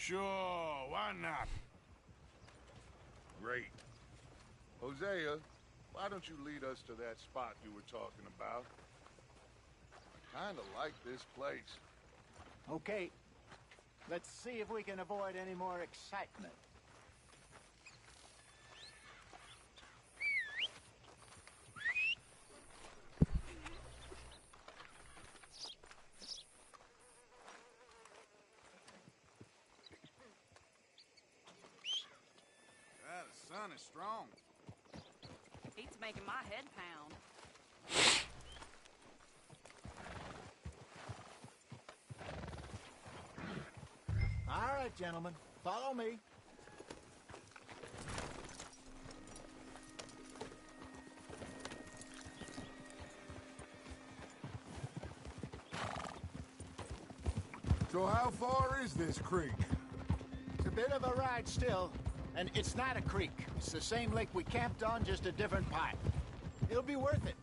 Sure, why not? Great. Hosea, why don't you lead us to that spot you were talking about? I kinda like this place. Okay. Let's see if we can avoid any more excitement. The sun is strong. Heat's making my head pound. All right, gentlemen. Follow me. So how far is this creek? It's a bit of a ride still, and it's not a creek. It's the same lake we camped on, just a different pipe. It'll be worth it.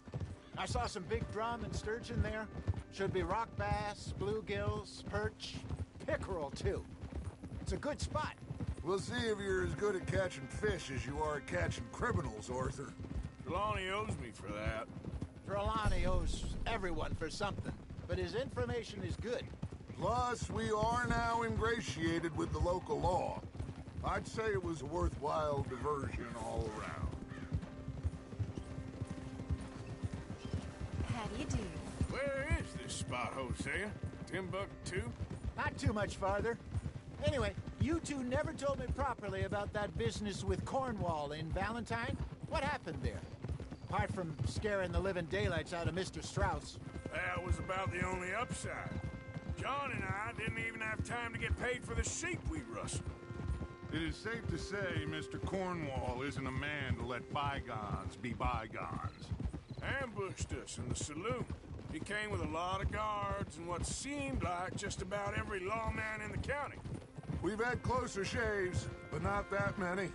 I saw some big drum and sturgeon there. Should be rock bass, bluegills, perch, pickerel too. It's a good spot. We'll see if you're as good at catching fish as you are at catching criminals, Arthur. Trelawney owes me for that. Trelawney owes everyone for something, but his information is good. Plus, we are now ingratiated with the local law. I'd say it was a worthwhile diversion all around. How do you do? Where is this spot, Hosea? Timbuktu? Not too much farther. Anyway, you two never told me properly about that business with Cornwall in Valentine. What happened there? Apart from scaring the living daylights out of Mr. Strauss. That was about the only upside. John and I didn't even have time to get paid for the sheep we rustled. It is safe to say Mr. Cornwall isn't a man to let bygones be bygones. Ambushed us in the saloon. He came with a lot of guards and what seemed like just about every lawman in the county. We've had closer shaves, but not that many.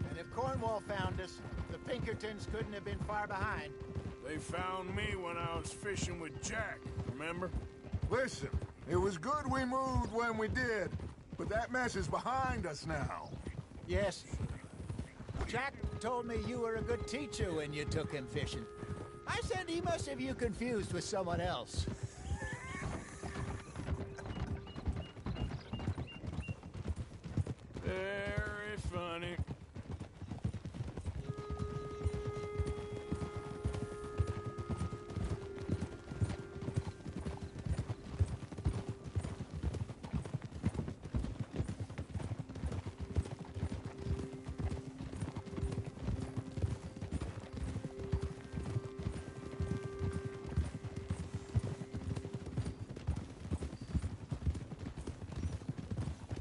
And if Cornwall found us, the Pinkertons couldn't have been far behind. They found me when I was fishing with Jack, remember? Listen, it was good we moved when we did, but that mess is behind us now. Yes. Jack told me you were a good teacher when you took him fishing. I said he must have you confused with someone else. Very funny.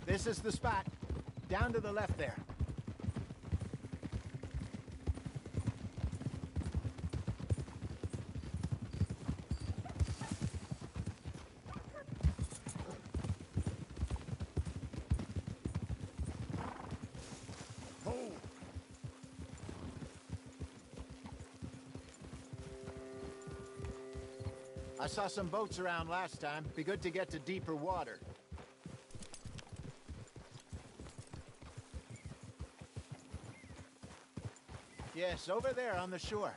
This is the spot. Down to the left there. I saw some boats around last time. Be good to get to deeper water. Yes, over there on the shore.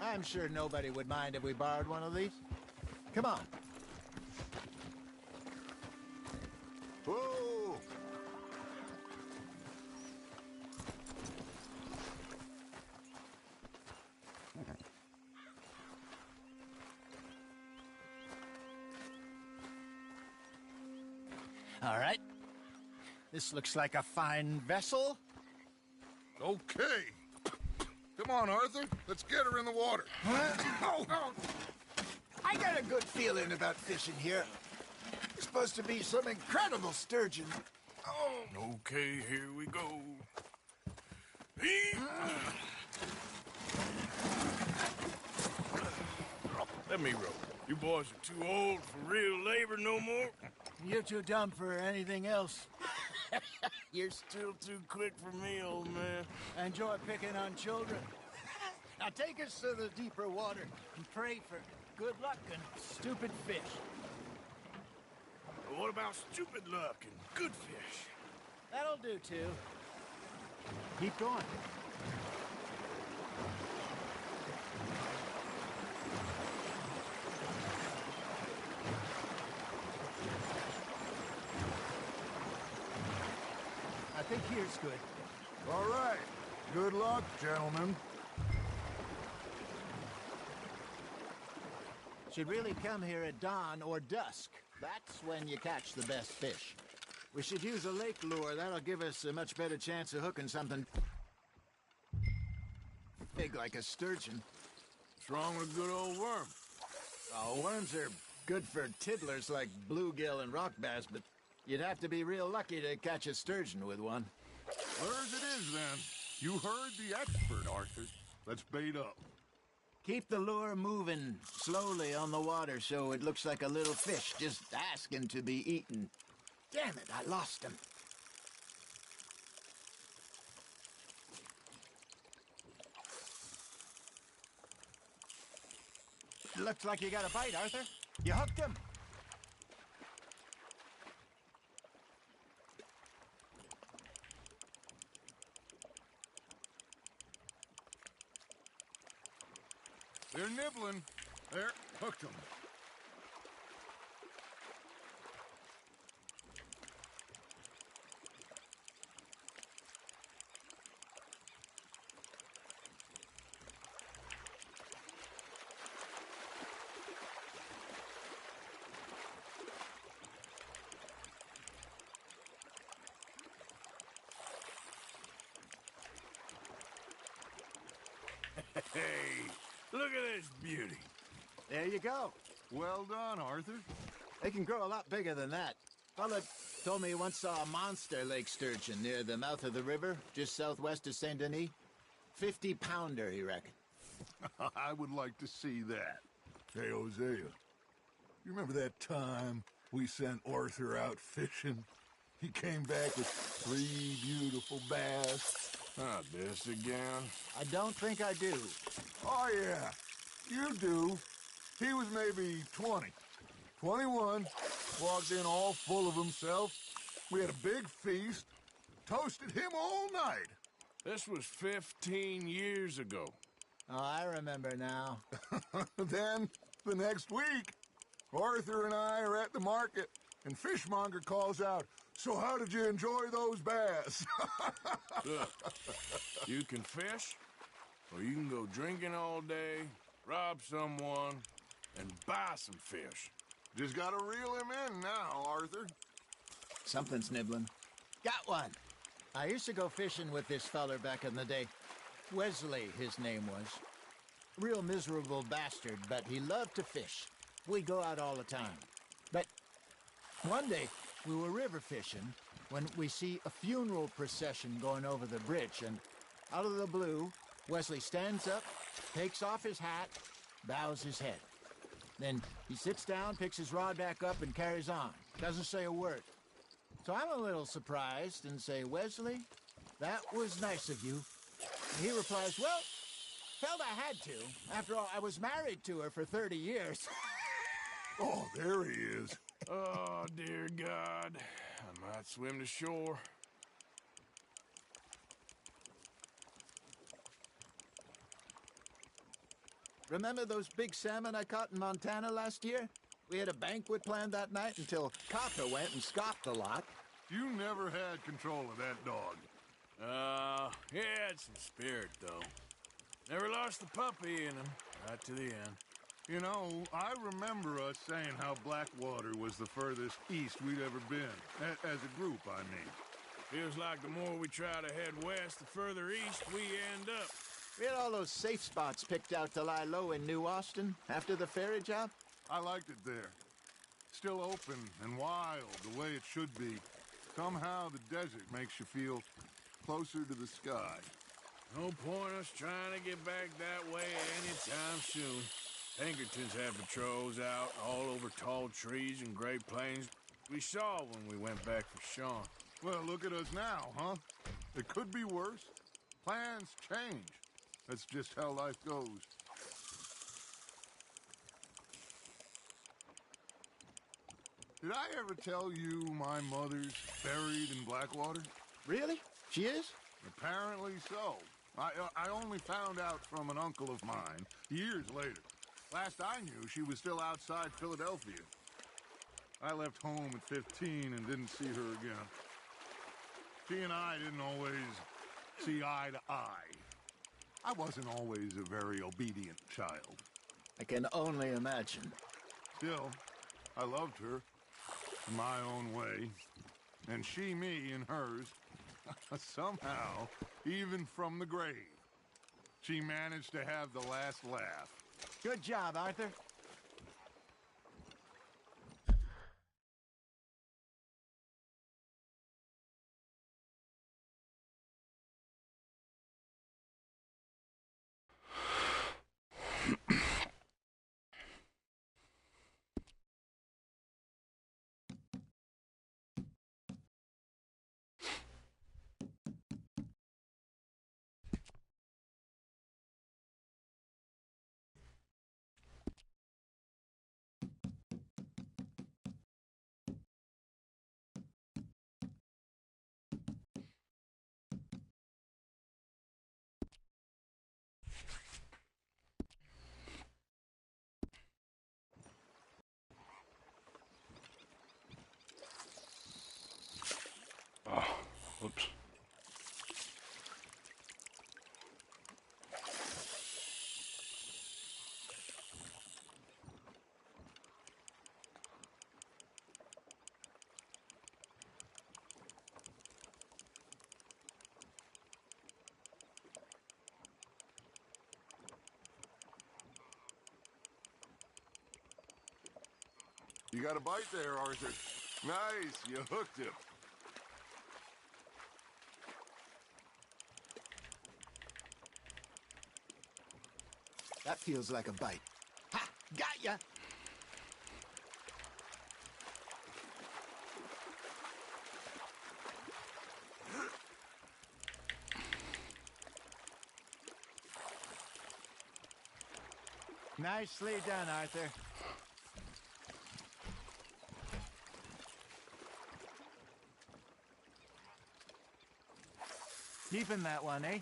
I'm sure nobody would mind if we borrowed one of these. Come on. Whoa! All right. This looks like a fine vessel. Okay. Come on, Arthur. Let's get her in the water. Oh. I got a good feeling about fishing here. It's supposed to be some incredible sturgeon. Oh. Okay, here we go. Let me row. You boys are too old for real labor no more. You're too dumb for anything else. You're still too quick for me, old man. Enjoy picking on children. Now take us to the deeper water and pray for good luck and stupid fish. But what about stupid luck and good fish? That'll do, too. Keep going. I think here's good. All right. Good luck, gentlemen. Should really come here at dawn or dusk. That's when you catch the best fish. We should use a lake lure. That'll give us a much better chance of hooking something big like a sturgeon. What's wrong with a good old worm? Oh, worms are good for tiddlers like bluegill and rock bass, but you'd have to be real lucky to catch a sturgeon with one. Where's it is, then? You heard the expert, Arthur. Let's bait up. Keep the lure moving slowly on the water so it looks like a little fish just asking to be eaten. Damn it, I lost him. Looks like you got a bite, Arthur. You hooked him. They're nibbling. There, hooked them. Hey, look at this beauty. There you go. Well done, Arthur. They can grow a lot bigger than that. Fella told me he once saw a monster lake sturgeon near the mouth of the river, just southwest of Saint Denis. 50-pounder, he reckoned. I would like to see that. Hey, Hosea. You remember that time we sent Arthur out fishing? He came back with 3 beautiful bass. Not this again. I don't think I do. Oh, yeah. You do. He was maybe 20. 21. Walked in all full of himself. We had a big feast. Toasted him all night. This was 15 years ago. Oh, I remember now. Then, the next week, Arthur and I are at the market, and Fishmonger calls out, "So how did you enjoy those bass?" Look, you can fish, or you can go drinking all day, rob someone, and buy some fish. Just gotta reel him in now, Arthur. Something's nibbling. Got one. I used to go fishing with this feller back in the day. Wesley, his name was. Real miserable bastard, but he loved to fish. We'd go out all the time. But one day, we were river fishing when we see a funeral procession going over the bridge, and out of the blue, Wesley stands up, takes off his hat, bows his head. Then he sits down, picks his rod back up, and carries on. Doesn't say a word. So I'm a little surprised and say, "Wesley, that was nice of you." And he replies, "Well, felt I had to. After all, I was married to her for 30 years. Oh, there he is. Oh, dear God. I might swim to shore. Remember those big salmon I caught in Montana last year? We had a banquet planned that night until Copper went and scoffed a lot. You never had control of that dog. He had some spirit, though. Never lost the puppy in him, right to the end. You know, I remember us saying how Blackwater was the furthest east we'd ever been. As a group, I mean. Feels like the more we try to head west, the further east we end up. We had all those safe spots picked out to lie low in New Austin after the ferry job. I liked it there. Still open and wild, the way it should be. Somehow the desert makes you feel closer to the sky. No point us trying to get back that way anytime soon. Pinkertons have patrols out all over tall trees and Great Plains. We saw when we went back for Sean. Well, look at us now, huh? It could be worse. Plans change. That's just how life goes. Did I ever tell you my mother's buried in Blackwater? Really? She is? Apparently so. I only found out from an uncle of mine years later. Last I knew, she was still outside Philadelphia. I left home at 15 and didn't see her again. She and I didn't always see eye to eye. I wasn't always a very obedient child. I can only imagine. Still, I loved her in my own way, and she me in hers. Somehow, even from the grave, she managed to have the last laugh. Good job, Arthur. Whoops. You got a bite there, Arthur. Nice, you hooked him. That feels like a bite. Ha! Got ya! Nicely done, Arthur. Keeping that one, eh?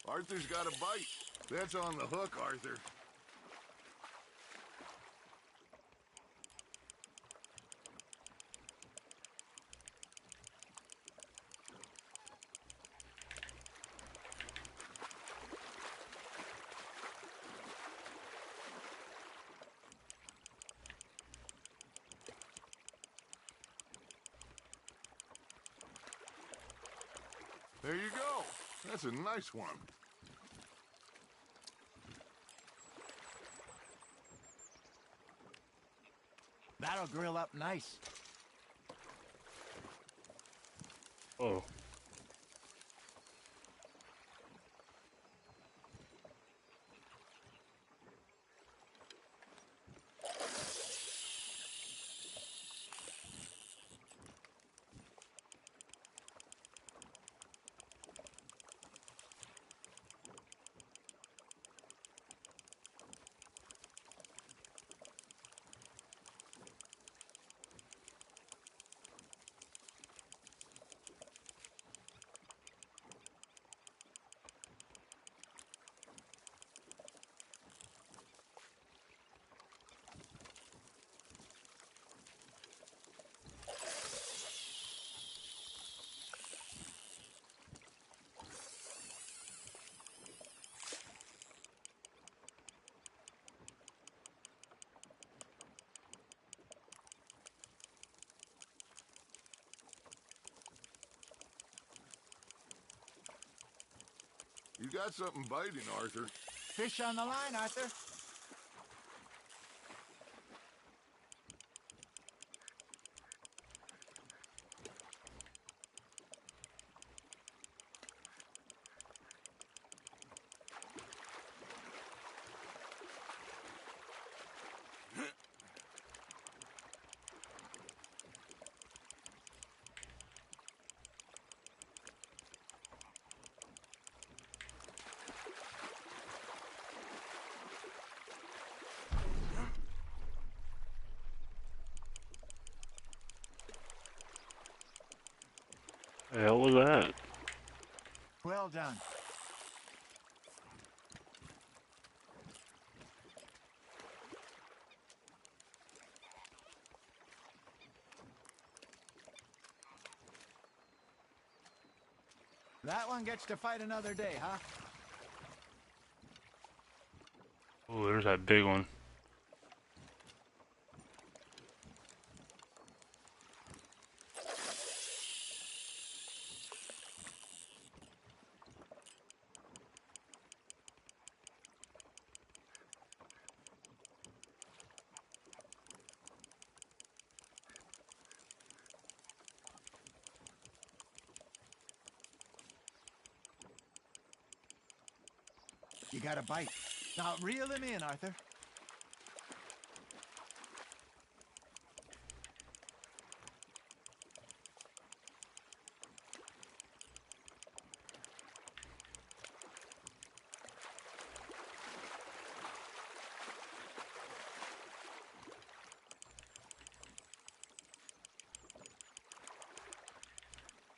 Arthur's got a bite. That's on the hook, Arthur. There you go. That's a nice one. That'll grill up nice. Oh. You got something biting, Arthur. Fish on the line, Arthur. The hell was that? Well done. That one gets to fight another day, huh? Oh, there's that big one. You got a bite. Now reel him in, Arthur.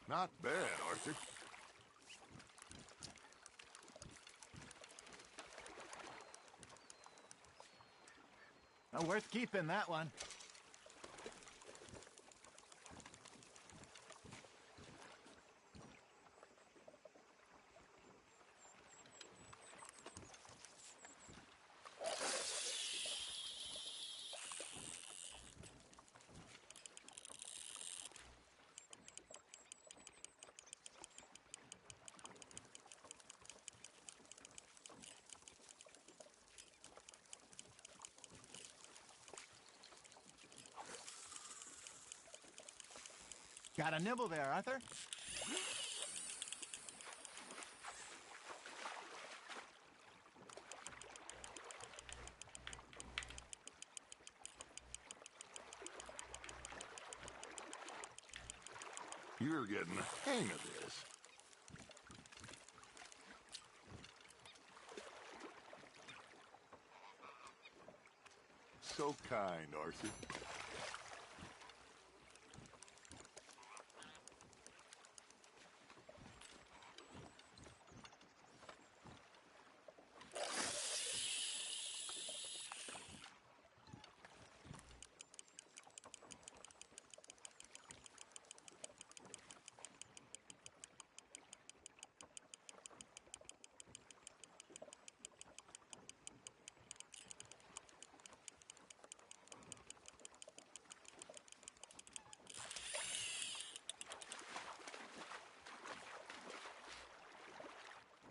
Not bad, Arthur. Worth keeping, that one. Got a nibble there, Arthur. You're getting the hang of this. So kind, Arthur.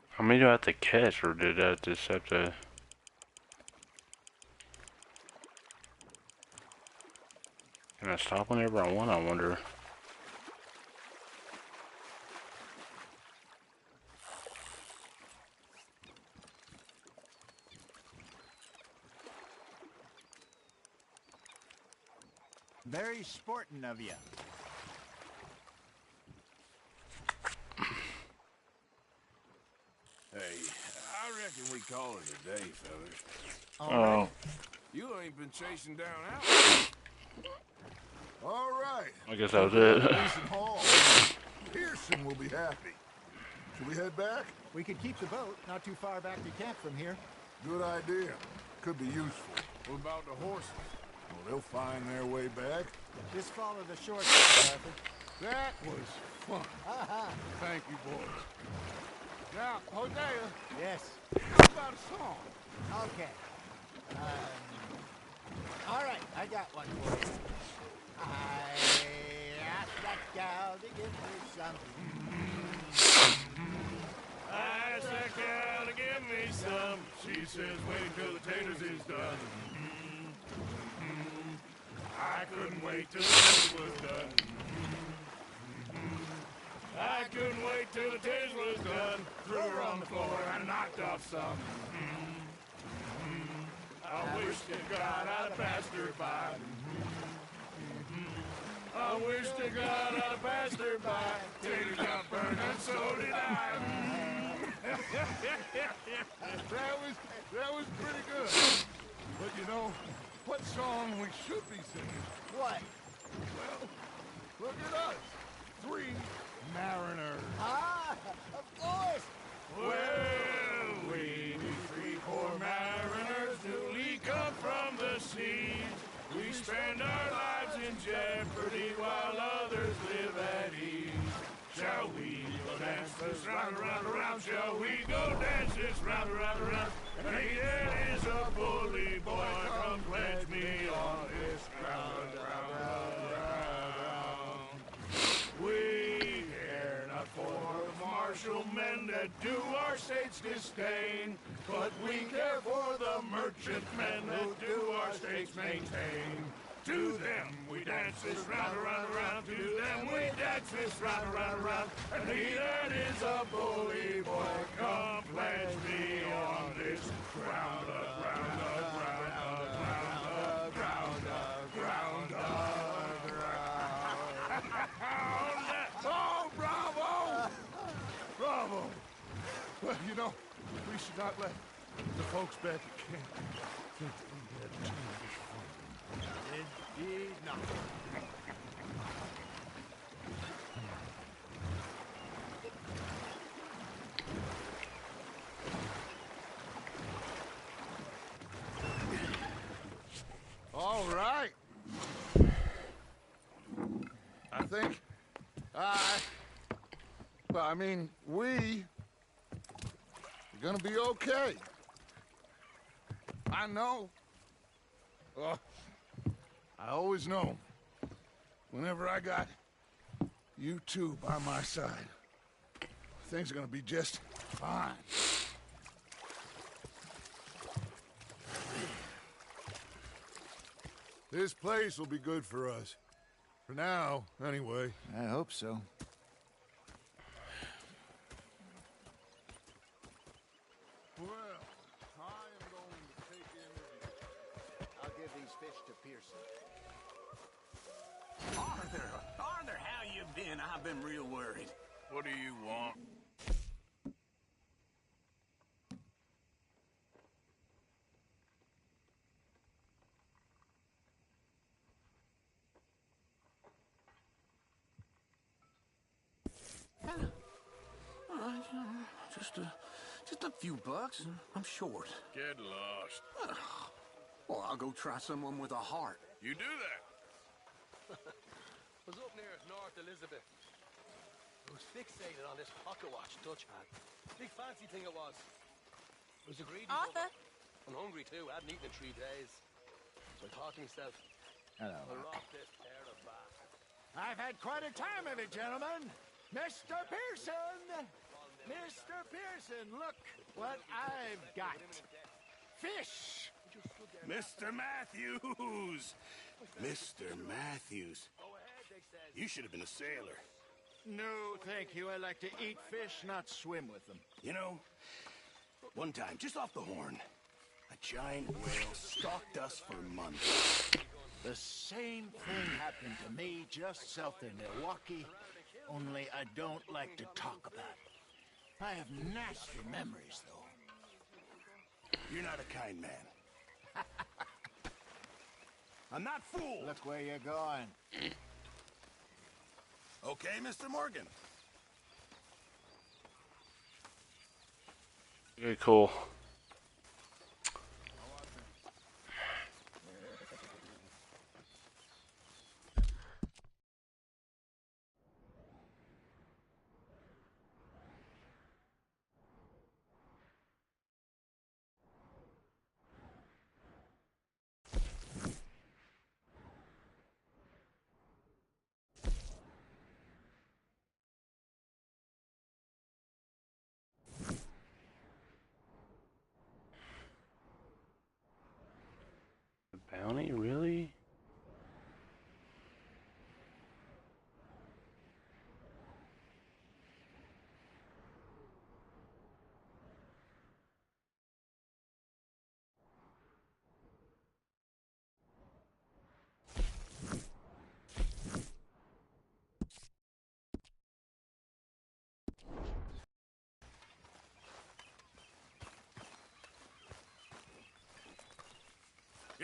How many do I have to catch, or did I just have to... Can I stop whenever I want, I wonder? Very sporting of you. Hey, I reckon we call it a day, fellas. Oh, You ain't been chasing down Alex. All right. I guess that was it. Decent haul. Pearson will be happy. Should we head back? We could keep the boat not too far back to camp from here. Good idea. Could be useful. What about the horses? Well, they'll find their way back. Just follow the short cut, Arthur. That was fun. Thank you, boys. Now, Hosea, Yes. how about a song? Okay. All right, I got one for you. I asked that gal to give me something. I pass that cow to give me some. She says, wait till the taters is done. I couldn't wait till the taters was done. I couldn't wait till the taters was done. Threw her on the floor and knocked off some. I wish to God I'd have passed her by. I wish to God I'd have passed her by. Taters got burned and so did I. That was pretty good. But you know, what song we should be singing? What? Well, look at us. 3 mariners. Ah, of course. Well, we 3 poor mariners newly come from the seas. We spend our lives in jeopardy while others live at ease. Shall we go dance this round, around, around? Shall we go dance this round, around, around? Hey, there is a bully boy, come pledge me on this ground, ground. We care not for the martial men that do our state's disdain, but we care for the merchant men that do our state's maintain. To them we dance this round, around, around. To them we dance this round, around, around. And he that is a bully boy, come pledge me on this ground, ground, ground, ground, ground, ground, ground. Oh, bravo! Bravo! Well, you know, we should not let the folks back at camp think that we had too much fun. Indeed not. All right. I think we're gonna be okay. I know. I always know. Whenever I got you two by my side, things are gonna be just fine. This place will be good for us. For now, anyway. I hope so. Well, I am going to take in the... I'll give these fish to Pearson. Arthur, how you been? I've been real worried. What do you want? Just a few bucks, and I'm short. Get lost. Well, I'll go try someone with a heart. You do that. Was up near North Elizabeth. I was fixated on this pocket watch Dutch had. Big fancy thing it was. It was a greedy Arthur? bugger. I'm hungry too. I hadn't eaten in 3 days. So I thought to myself, Hello. I'll rob this pair of bastards. I've had quite a time of it, gentlemen. Mr. Pearson! Mr. Pearson, look what I've got. Fish! Mr. Matthews! Mr. Matthews. You should have been a sailor. No, thank you. I like to eat fish, not swim with them. You know, one time, just off the Horn, a giant whale stalked us for months. The same thing happened to me just south of Milwaukee, only I don't like to talk about it. I have nasty memories, though. You're not a kind man. I'm not fooled. Look where you're going. Okay, Mr. Morgan. Very cool.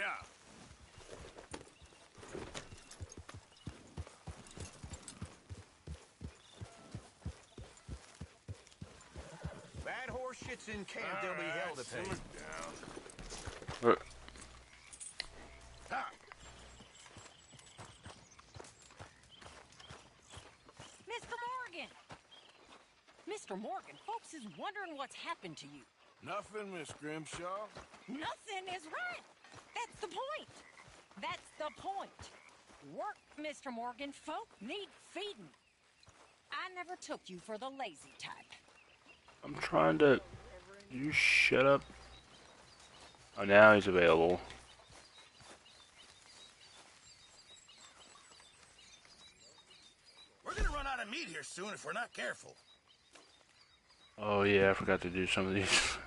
Yeah. Bad horse shits in camp, there'll be hell to pay. What? Ha! Mr. Morgan! Mr. Morgan, folks is wondering what's happened to you. Nothing, Miss Grimshaw. Nothing is right. That's the point. That's the point. Work, Mr. Morgan. Folk need feeding. I never took you for the lazy type. I'm trying to... You shut up. Oh, now he's available. We're gonna run out of meat here soon if we're not careful. Oh yeah, I forgot to do some of these.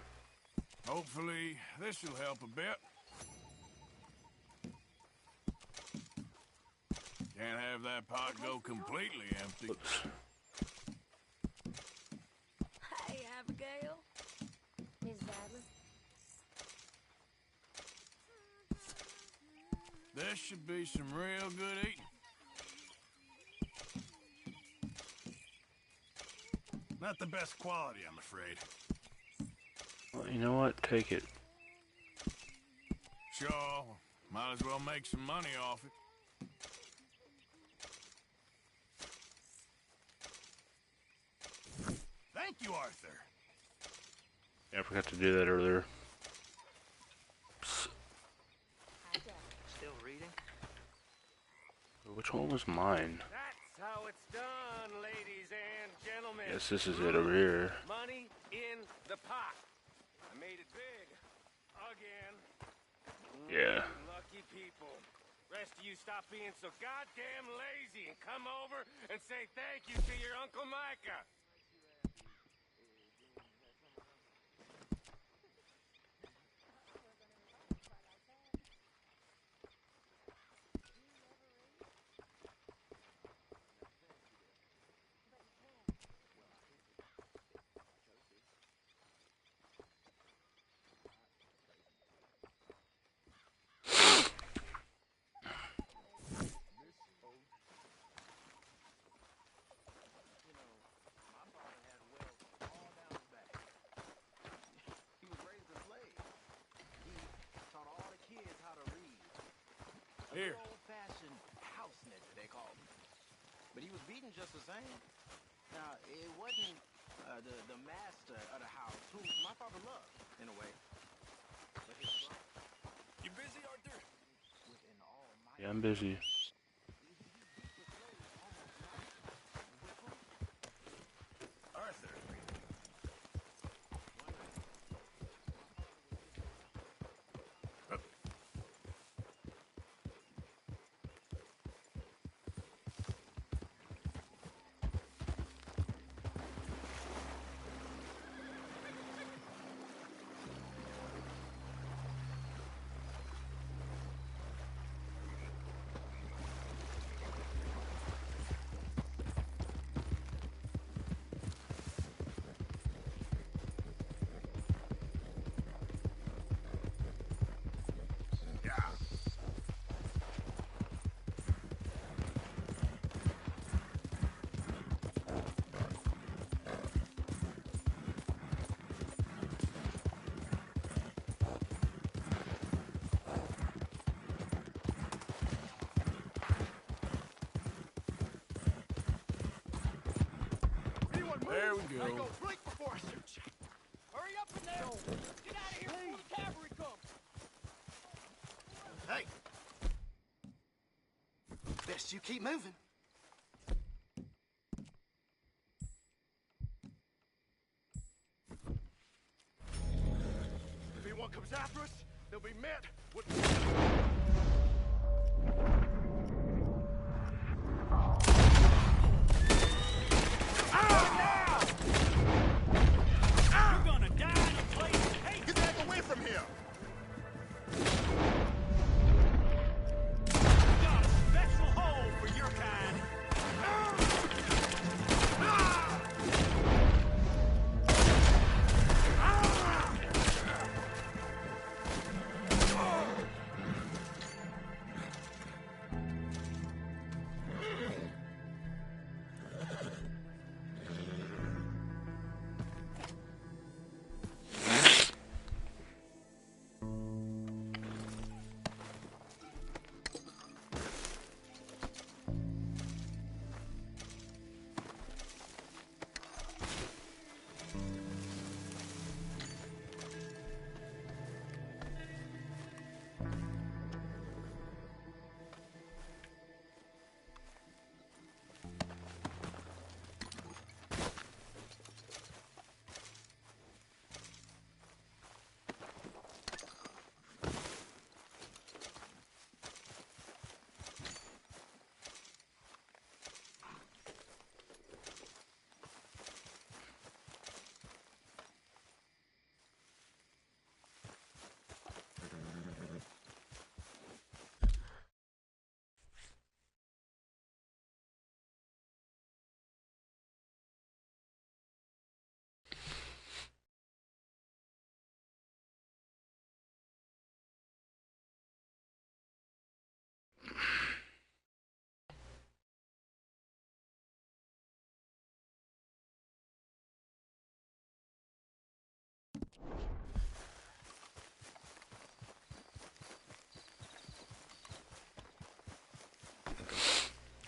Hopefully, this will help a bit. Can't have that pot go completely empty. Whoops. Hey, Abigail. Miss Badler. This should be some real good eating. Not the best quality, I'm afraid. Well, you know what? Take it. Sure, might as well make some money off it. Thank you, Arthur. Yeah, I forgot to do that earlier. Still reading? Which one was mine? That's how it's done, ladies and gentlemen. Yes, this is it over here. Money in the pot. I made it big. Again. Yeah. Lucky people. Rest of you stop being so goddamn lazy and come over and say thank you to your Uncle Micah. Here. Old-fashioned house nigger, they call him. But he was beaten just the same. Now, it wasn't the master of the house, who my father loved, in a way. But his brother. You busy, Arthur? Within all my Yeah, I'm busy. Arthur. There we go. Blink before I shoot you. Hurry up in there. Get out of here before the cavalry comes. Hey. Best you keep moving. If anyone comes after us, they'll be met with...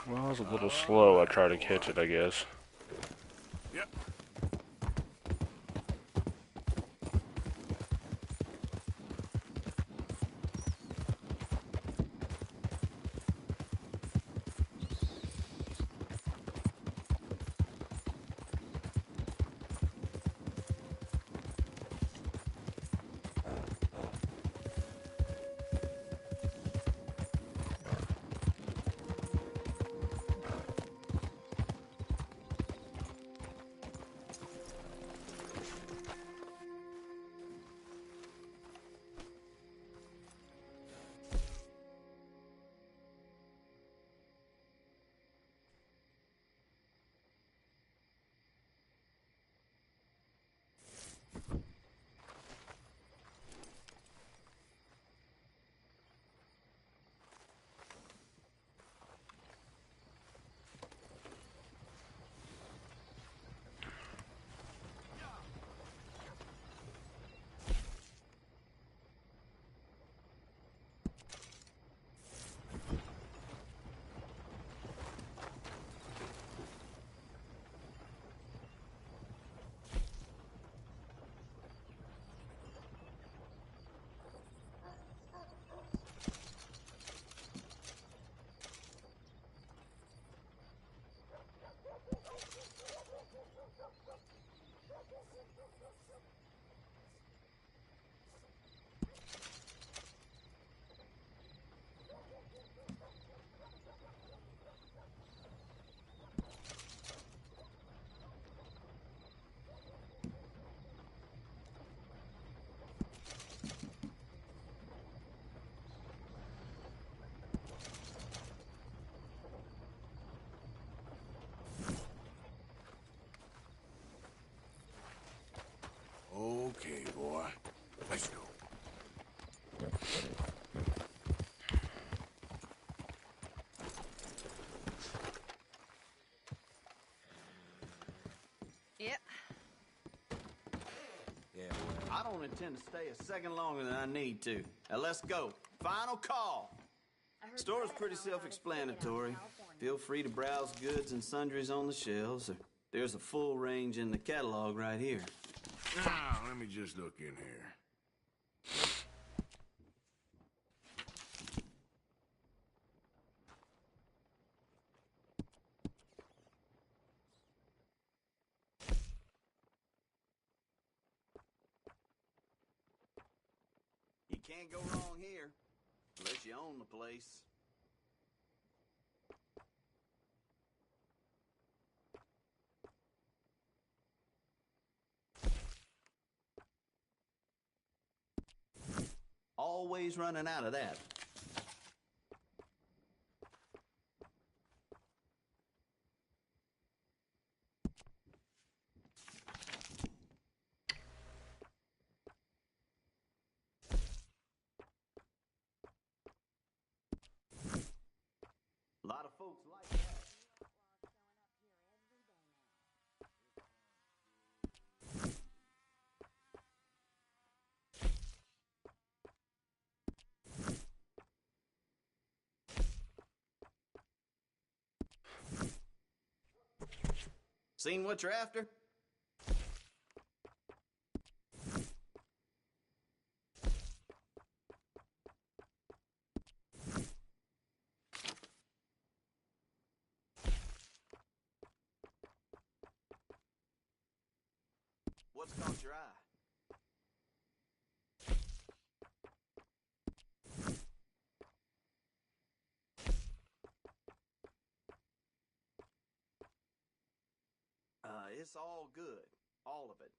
Well, I was a little slow. I tried to catch it, I guess. Yep. Okay, boy. Let's go. Yep. Yeah, well, I don't intend to stay a second longer than I need to. Now let's go. Final call. Store's pretty self-explanatory. Feel free to browse goods and sundries on the shelves. There's a full range in the catalog right here. Now, let me just look in here. You can't go wrong here, unless you own the place. Always running out of that. A lot of folks like that. Seen what you're after? What's caught your eye? It's all good. All of it.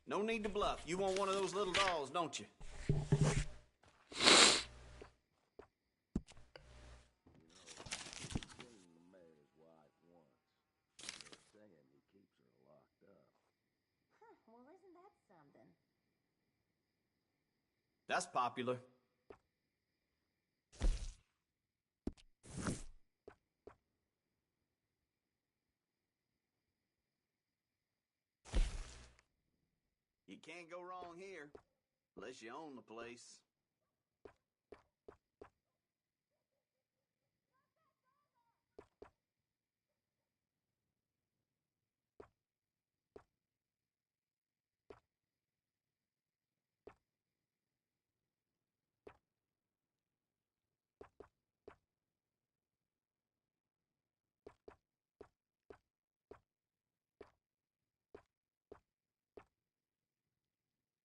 No need to bluff. You want one of those little dolls, don't you? Well, isn't that something? That's popular. can't go wrong here. Unless you own the place.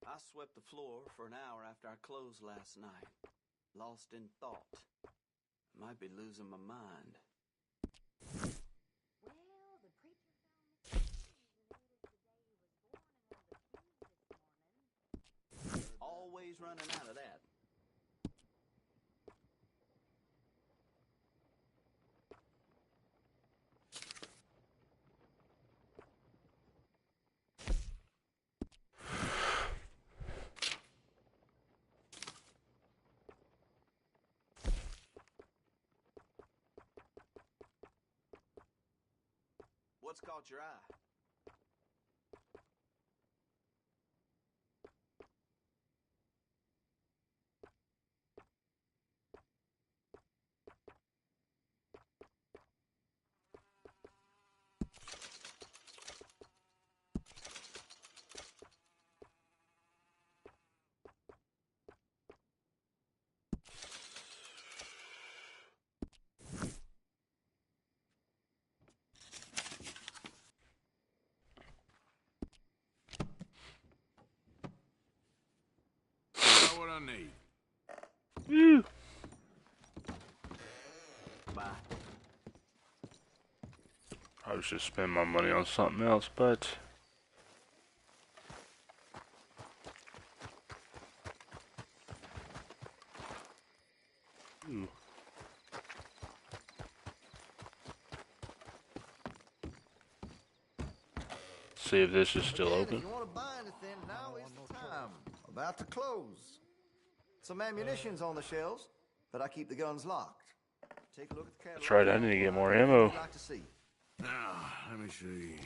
I swept the floor for an hour after I closed last night. Lost in thought. I might be losing my mind. Well, the preacher found Mr. Stevens and noticed today he was born in one of the pews this morning. Always running out of that. What's caught your eye? What I need. Woo. Bye. I should spend my money on something else, but ooh. See if this is still Again, open. If you want to buy anything, now is the time. About to close. Some ammunition's on the shelves, but I keep the guns locked. Take a look at the catalog. That's right, I need to get more ammo. What would you like to see? Now, let me see.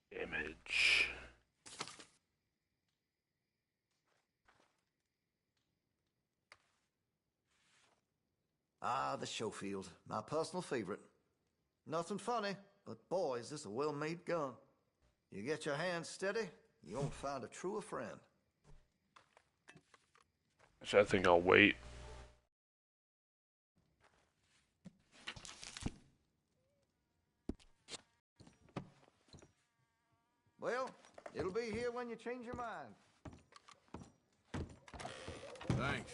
Damage. Ah, the Schofield, my personal favorite. Nothing funny, but boy, is this a well-made gun. You get your hands steady, you won't find a truer friend. So I think I'll wait. Well, it'll be here when you change your mind. Thanks.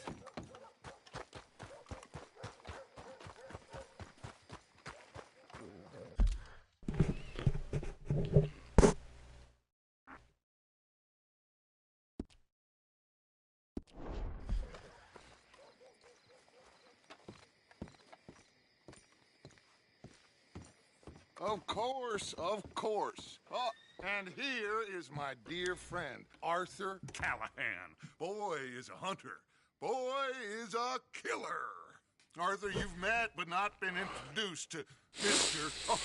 Of course, of course. Oh, and here is my dear friend, Arthur Callahan. Boy is a hunter. Boy is a killer. Arthur, you've met but not been introduced to Mr. Oh,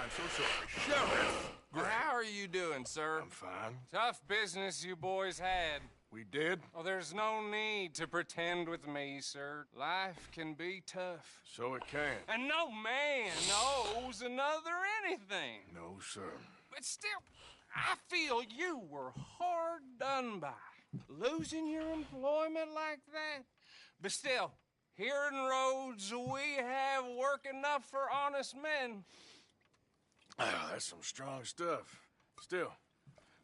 I'm so sorry. Sheriff Gray. How are you doing, sir? I'm fine. Tough business you boys had. We did? Oh, there's no need to pretend with me, sir. Life can be tough. So it can. And no man owes another anything. No, sir. But still, I feel you were hard done by. Losing your employment like that. But still, here in Rhodes, we have work enough for honest men. Ah, that's some strong stuff. Still,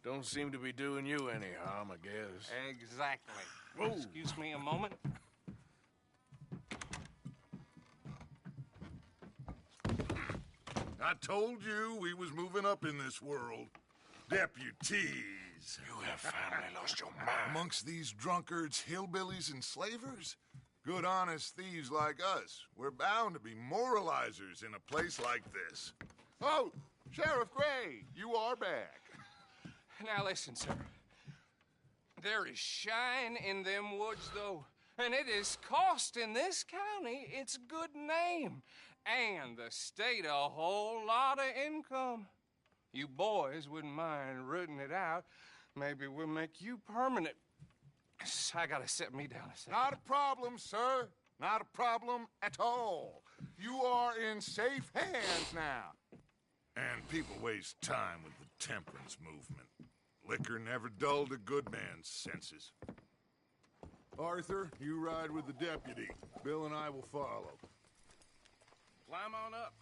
don't seem to be doing you any harm, I guess. Exactly. Whoa. Excuse me a moment. I told you we was moving up in this world. Deputies. You have finally lost your mind. Amongst these drunkards, hillbillies, and slavers? Good, honest thieves like us. We're bound to be moralizers in a place like this. Oh, Sheriff Gray, you are back. Now listen, sir. There is shine in them woods, though, and it is costing this county its good name and the state a whole lot of income. You boys wouldn't mind rooting it out. Maybe we'll make you permanent. I gotta set me down a second. Not a problem, sir. Not a problem at all. You are in safe hands now. And people waste time with the temperance movement. Liquor never dulled a good man's senses. Arthur, you ride with the deputy. Bill and I will follow. Climb on up.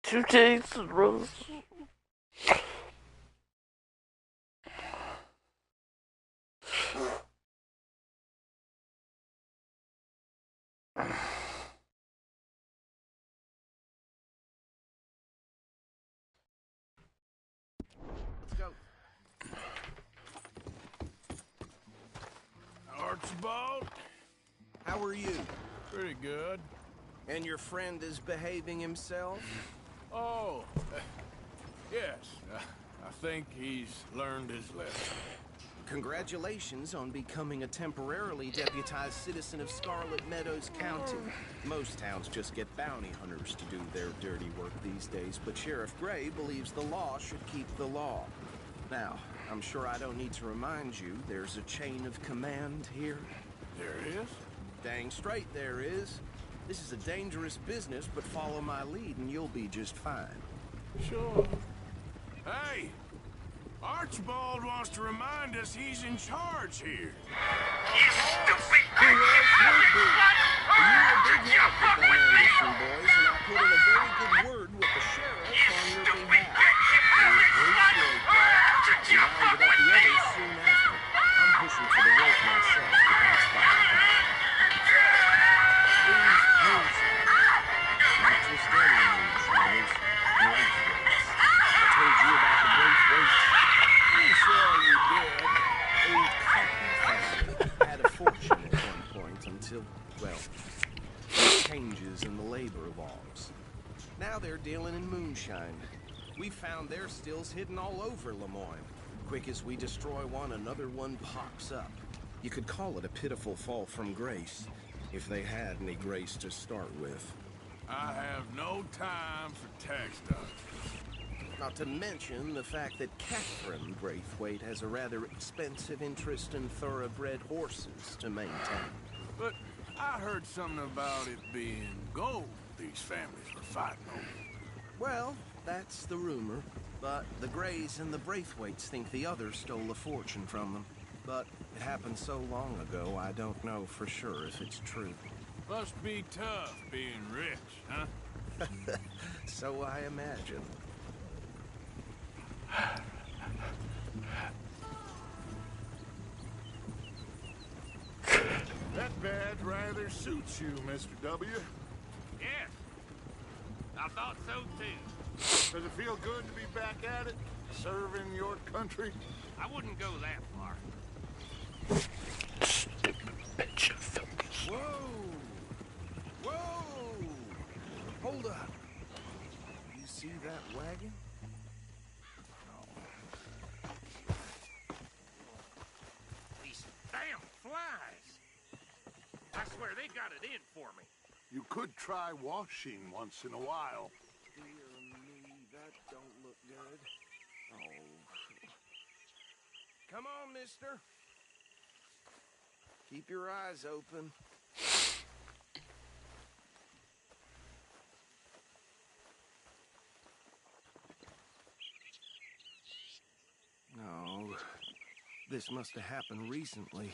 Two days in rows. Let's go. Archibald? How are you? Pretty good. And your friend is behaving himself? Oh, yes. I think he's learned his lesson. Congratulations on becoming a temporarily deputized citizen of Scarlet Meadows County. Most towns just get bounty hunters to do their dirty work these days, but Sheriff Gray believes the law should keep the law. Now, I'm sure I don't need to remind you, there's a chain of command here. There is? Dang straight there is. This is a dangerous business, but follow my lead and you'll be just fine. Sure. Hey! Archibald wants to remind us he's in charge here. You stupid! Who else would be? You're a big help with that ammunition, boys, and I put in a very good word with the sheriff on your behalf. We appreciate that. And rounded up the others soon after. I'm pushing for the rope myself, but that's fine. Not just any moonshiners, Braithwaites. I told you about the Braithwaites. I'm sure you did. Old Cotton family had a fortune at one point until, well, changes in the labor laws. Now they're dealing in moonshine. We found their stills hidden all over Lemoyne. Quick as we destroy one, another one pops up. You could call it a pitiful fall from grace, if they had any grace to start with. I have no time for tax doctors. Not to mention the fact that Catherine Braithwaite has a rather expensive interest in thoroughbred horses to maintain. But I heard something about it being gold these families were fighting over. Well, that's the rumor. But the Grays and the Braithwaites think the others stole a fortune from them. But it happened so long ago, I don't know for sure if it's true. Must be tough being rich, huh? So I imagine. That badge rather suits you, Mr. W. Yes. I thought so too. Does it feel good to be back at it? Serving your country? I wouldn't go that far. Stupid bitch of focus. Whoa! Whoa! Hold up. You see that wagon? These damn flies. I swear they got it in for me. You could try washing once in a while. Dear me, that don't look good. Oh. Come on, mister. Keep your eyes open. No, this must have happened recently.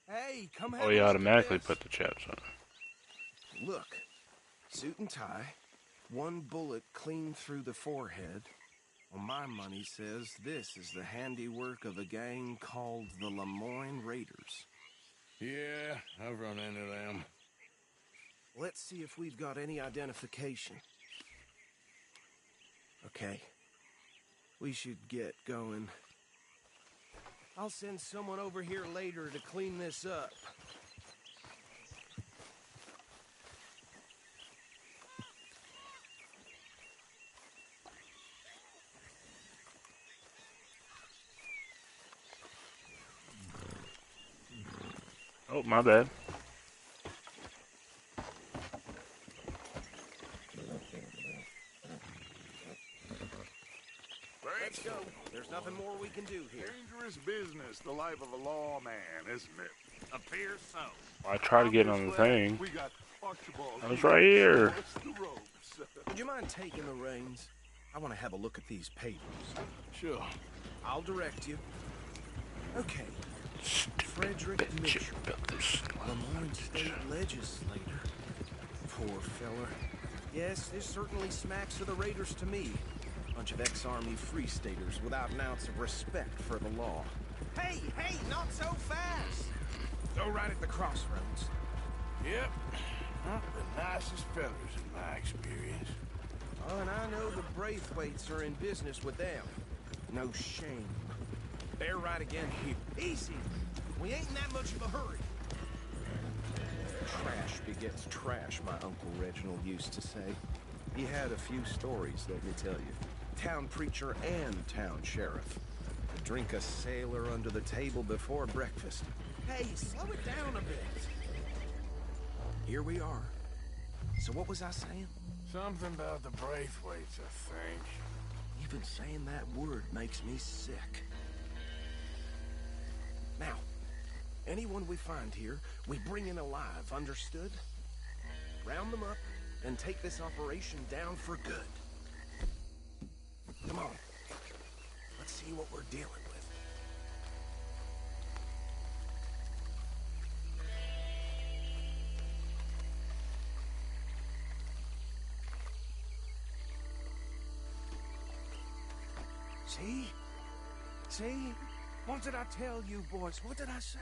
Hey, come Oh, he automatically put the chaps on. Look, suit and tie, one bullet clean through the forehead. Well, my money says this is the handiwork of a gang called the Lemoyne Raiders. Yeah, I've run into them. Let's see if we've got any identification. Okay. We should get going. I'll send someone over here later to clean this up. Oh, my bad. Let's go. There's nothing more we can do here. Dangerous business, the life of a lawman, isn't it? Appears so. I tried to get on the thing. We got Archibald. I was right here. What's the ropes? Would you mind taking the reins? I want to have a look at these papers. Sure. I'll direct you. Okay. Stupid Frederick bitch Mitchell, of this. Lemoyne State Legislator. Poor feller. Yes, this certainly smacks of the Raiders to me. Bunch of ex-Army Free Staters without an ounce of respect for the law. Hey, hey, not so fast! Go right at the crossroads. Yep. Not the nicest fellas in my experience. Oh, and I know the Braithwaites are in business with them. No shame. Bear right again here. Easy. We ain't in that much of a hurry. Trash begets trash, my Uncle Reginald used to say. He had a few stories, let me tell you. Town preacher and town sheriff. Could drink a sailor under the table before breakfast. Hey, slow it down a bit. Here we are. So what was I saying? Something about the Braithwaites, I think. Even saying that word makes me sick. Now, anyone we find here, we bring in alive, understood? Round them up and take this operation down for good. Come on. Let's see what we're dealing with. See? See? What did I tell you, boys? What did I say?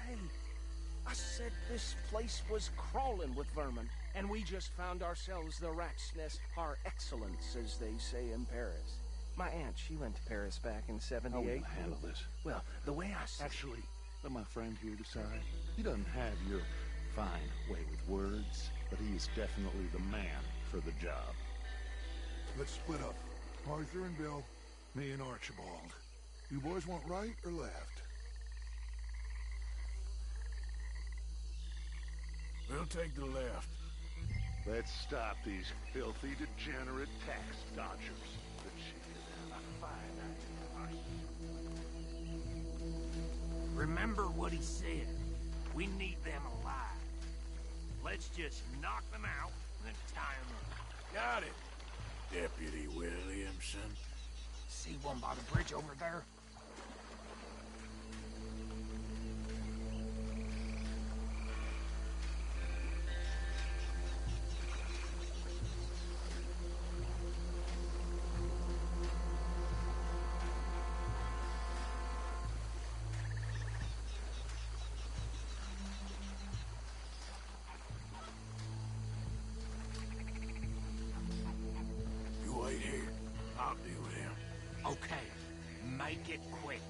I said this place was crawling with vermin, and we just found ourselves the rat's nest par excellence, as they say in Paris. My aunt, she went to Paris back in '78. How will I handle this? Well, the way I see Actually, let my friend here decide. He doesn't have your fine way with words, but he is definitely the man for the job. Let's split up. Arthur and Bill, me and Archibald. You boys want right or left? We'll take the left. Let's stop these filthy, degenerate tax dodgers. The chicken and a fine Remember what he said. We need them alive. Let's just knock them out and then tie them up. Got it, Deputy Williamson. See one by the bridge over there? Okay, make it quick.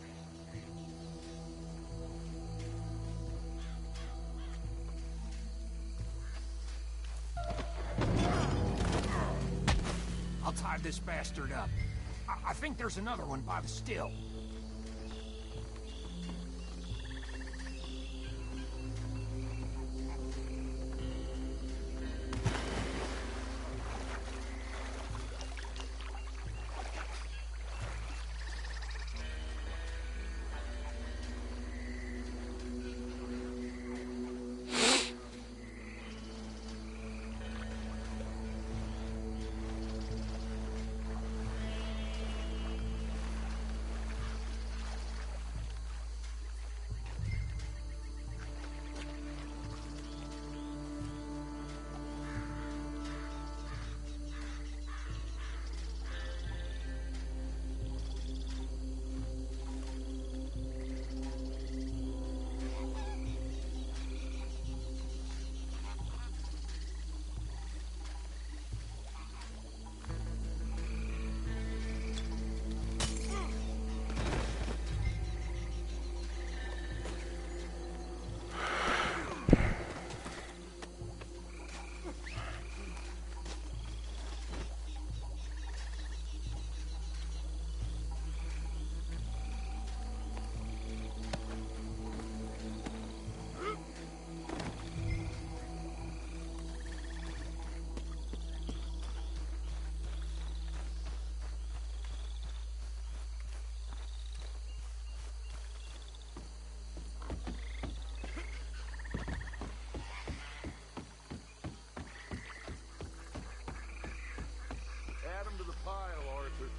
I'll tie this bastard up. I think there's another one by the still. Add 'em to the pile, Arthur.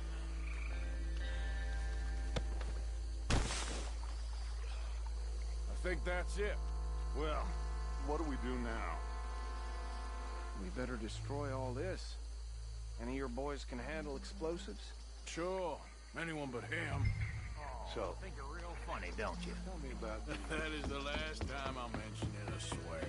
I think that's it. Well, what do we do now? We better destroy all this. Any of your boys can handle explosives? Sure. Anyone but him. So, think you're real funny, don't you? Tell me about that. That is the last time I'll mention it, I swear.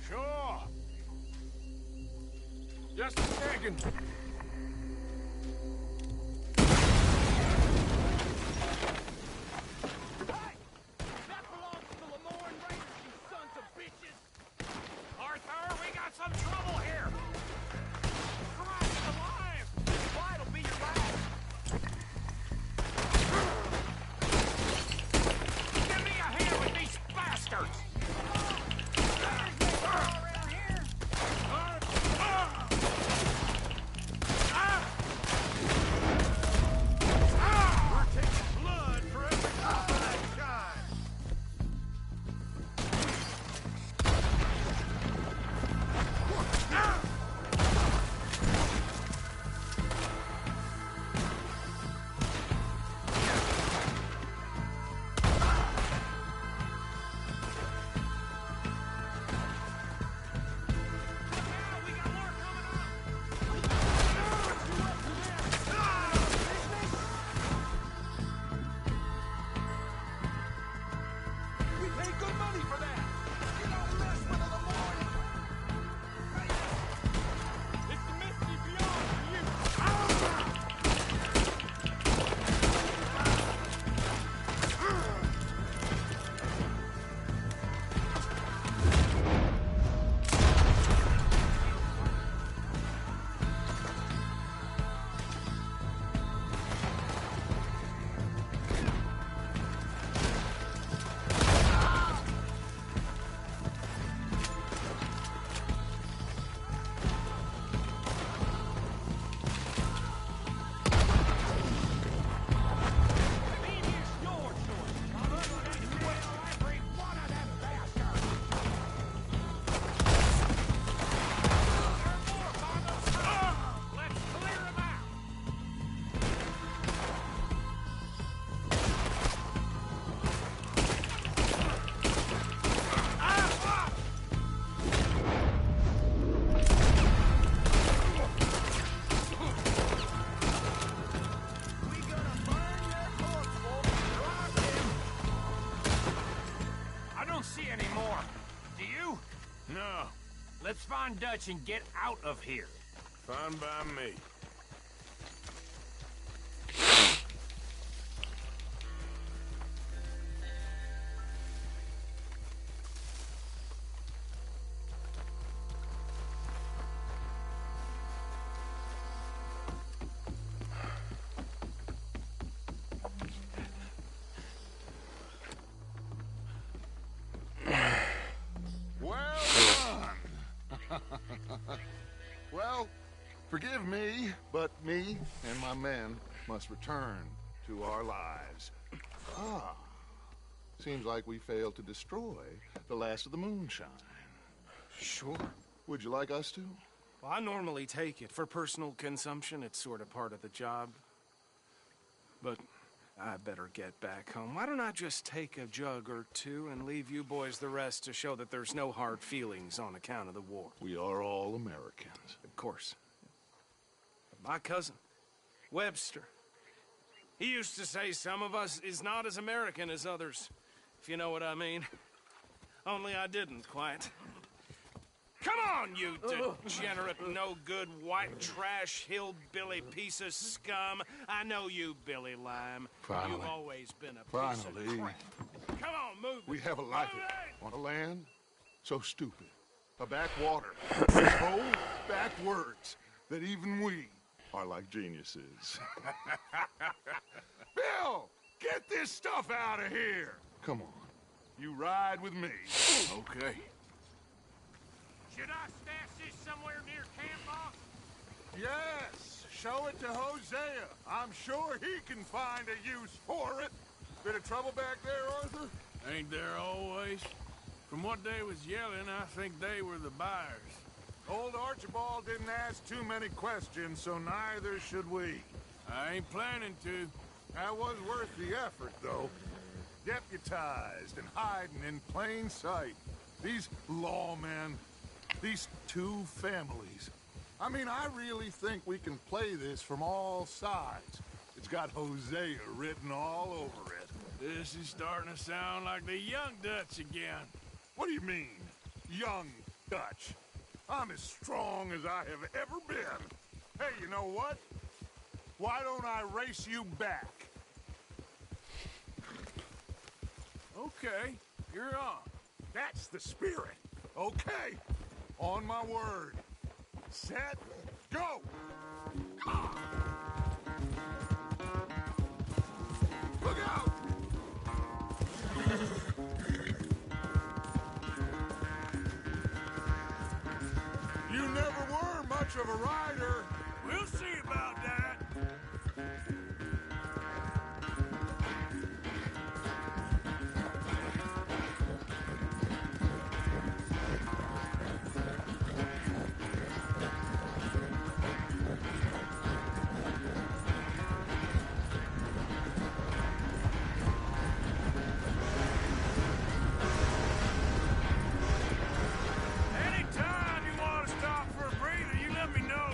Sure. Just a second. Arthur, we got some trouble here! Christ alive! Why'll be your last? Give me a hand with these bastards! Let's find Dutch and get out of here. Fine by me. Well, forgive me, but me and my men must return to our lives. Ah, seems like we failed to destroy the last of the moonshine. Sure. Would you like us to? Well, I normally take it. For personal consumption, it's sort of part of the job. But I better get back home. Why don't I just take a jug or two and leave you boys the rest to show that there's no hard feelings on account of the war? We are all Americans. Of course. My cousin, Webster, he used to say some of us is not as American as others, if you know what I mean. Only I didn't quite. Come on, you degenerate, no-good, white trash, hillbilly piece of scum. I know you, Billy Lime. Finally. You've always been a piece of crap. Come on, move We it. have a life Move it. on a land so stupid, a backwater, so backwards that even we are like geniuses. Bill, get this stuff out of here. Come on, you ride with me. Okay. Should I stash this somewhere near camp, boss? Yes, show it to Hosea. I'm sure he can find a use for it. Bit of trouble back there, Arthur? Ain't there always? From what they was yelling, I think they were the buyers. Old Archibald didn't ask too many questions, so neither should we. I ain't planning to. That was worth the effort, though. Deputized and hiding in plain sight. These lawmen, these two families. I mean, I really think we can play this from all sides. It's got Hosea written all over it. This is starting to sound like the young Dutch again. What do you mean, young Dutch? I'm as strong as I have ever been. Hey, you know what? Why don't I race you back? Okay, you're on. That's the spirit. Okay, on my word. Set, go! Look out! You never were much of a rider. We'll see about that. Anytime you want to stop for a breather, you let me know.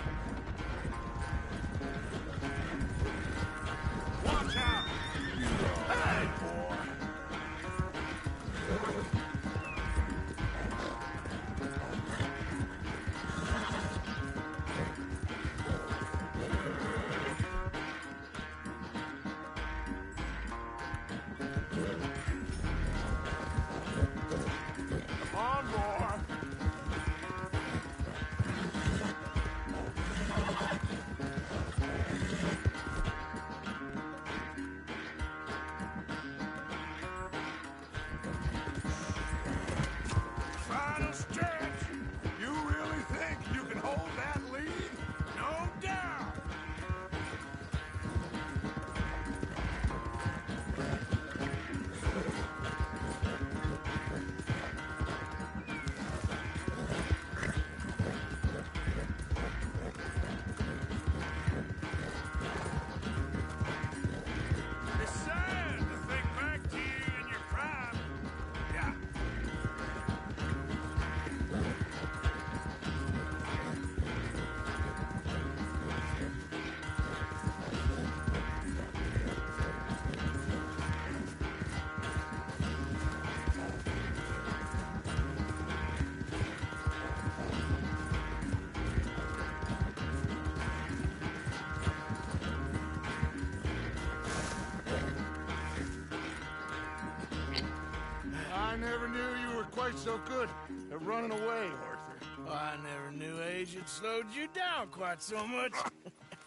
never knew you were quite so good at running away, Arthur. Oh, I never knew age had slowed you down quite so much.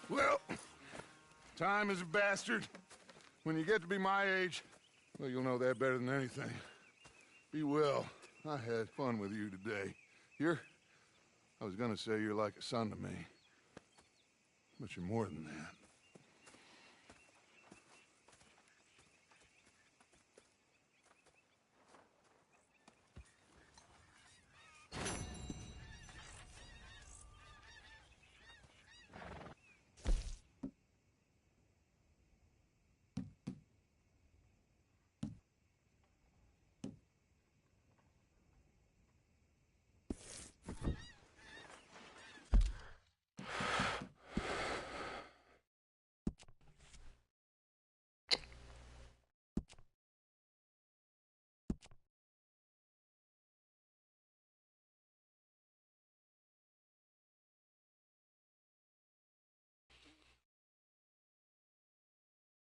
Well, time is a bastard. When you get to be my age, well, you'll know that better than anything. Be well. I had fun with you today. I was gonna say you're like a son to me. But you're more than that.